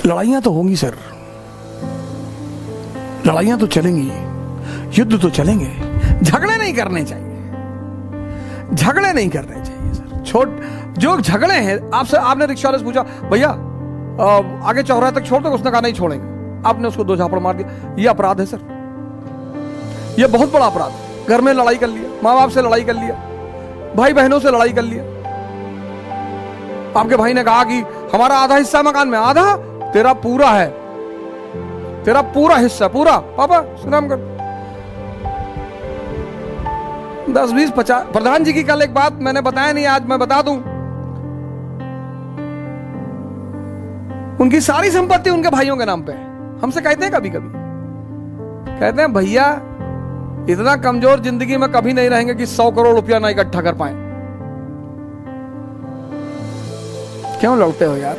लड़ाइयां तो होंगी सर, लड़ाइयां तो चलेंगी, युद्ध तो चलेंगे, झगड़े नहीं करने चाहिए, झगड़े नहीं करने चाहिए सर। जो झगड़े हैं, आपने रिक्शा वाले से पूछा भैया आगे चौराहे तक छोड़ दो, उसने कहा नहीं छोड़ेंगे, आपने उसको 2 झापड़ मार दिया, ये अपराध है सर, ये बहुत बड़ा अपराध है। घर में लड़ाई कर लिया, माँ बाप से लड़ाई कर लिया, भाई बहनों से लड़ाई कर लिया, आपके भाई ने कहा कि हमारा आधा हिस्सा मकान में, आधा तेरा पूरा है, तेरा पूरा हिस्सा पूरा, पापा सुनाम कर 10, 20, 50। प्रधान जी की कल एक बात मैंने बताया नहीं, आज मैं बता दूं। उनकी सारी संपत्ति उनके भाइयों के नाम पे है। हमसे कहते हैं कभी कभी, कहते हैं भैया इतना कमजोर जिंदगी में कभी नहीं रहेंगे कि 100 करोड़ रुपया ना इकट्ठा कर पाए। क्यों लड़ते हो यार?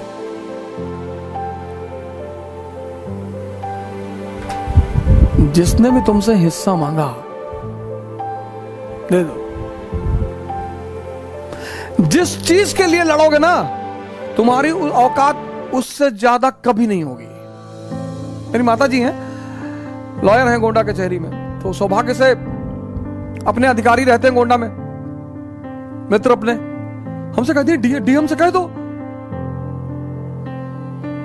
जिसने भी तुमसे हिस्सा मांगा दे दो। जिस चीज के लिए लड़ोगे ना, तुम्हारी औकात उससे ज्यादा कभी नहीं होगी। मेरी माता जी हैं, लॉयर हैं गोंडा कचहरी में, तो सौभाग्य से अपने अधिकारी रहते हैं गोंडा में, मित्र अपने, हमसे कहती है डीएम से कह दो,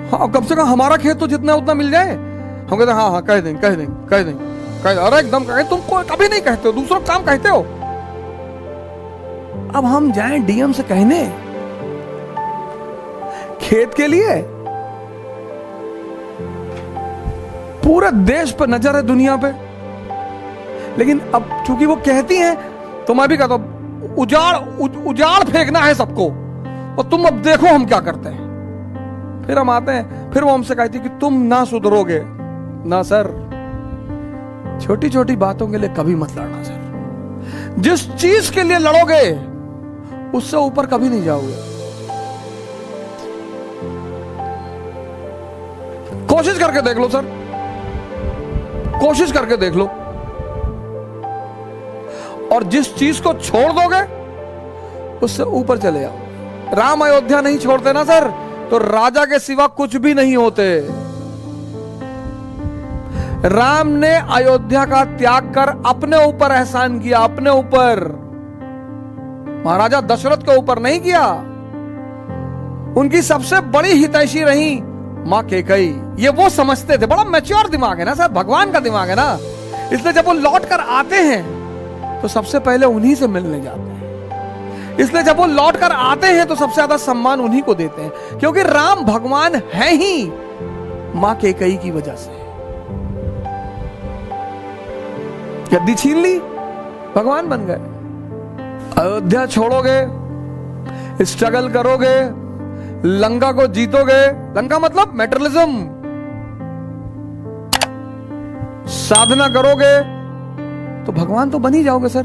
हाँ कम से कम हमारा खेत तो जितना उतना मिल जाए। हम कहते हैं हाँ हाँ कह देंगे कह देंगे कह देंगे कह देंगे। अरे एकदम कह, तुम कोई कभी नहीं कहते हो, दूसरों काम कहते हो। अब हम जाएं डीएम से कहने खेत के लिए? पूरे देश पर नजर है, दुनिया पे, लेकिन अब चूंकि वो कहती हैं तो मैं भी कहता हूं उजाड़ फेंकना है सबको, और तुम अब देखो हम क्या करते हैं। फिर हम आते हैं, फिर वो हमसे कहती कि तुम ना सुधरोगे ना सर। छोटी छोटी बातों के लिए कभी मत लड़ना सर। जिस चीज के लिए लड़ोगे उससे ऊपर कभी नहीं जाओगे। कोशिश करके देख लो सर, कोशिश करके देख लो। और जिस चीज को छोड़ दोगे उससे ऊपर चले जाओ। राम अयोध्या नहीं छोड़ते ना सर, तो राजा के सिवा कुछ भी नहीं होते। राम ने अयोध्या का त्याग कर अपने ऊपर एहसान किया, अपने ऊपर, महाराजा दशरथ के ऊपर नहीं किया। उनकी सबसे बड़ी हितैषी रही मां कैकेयी। ये वो समझते थे, बड़ा मैच्योर दिमाग है ना सर, भगवान का दिमाग है ना, इसलिए जब वो लौट कर आते हैं तो सबसे पहले उन्हीं से मिलने जाते हैं। इसलिए जब वो लौट कर आते हैं तो सबसे ज्यादा सम्मान उन्हीं को देते हैं, क्योंकि राम भगवान है ही मां कैकेयी की वजह से। गद्दी छीन ली, भगवान बन गए। अयोध्या छोड़ोगे, स्ट्रगल करोगे, लंका को जीतोगे, लंका मतलब मैटेरियलिज्म, साधना करोगे तो भगवान तो बन ही जाओगे सर।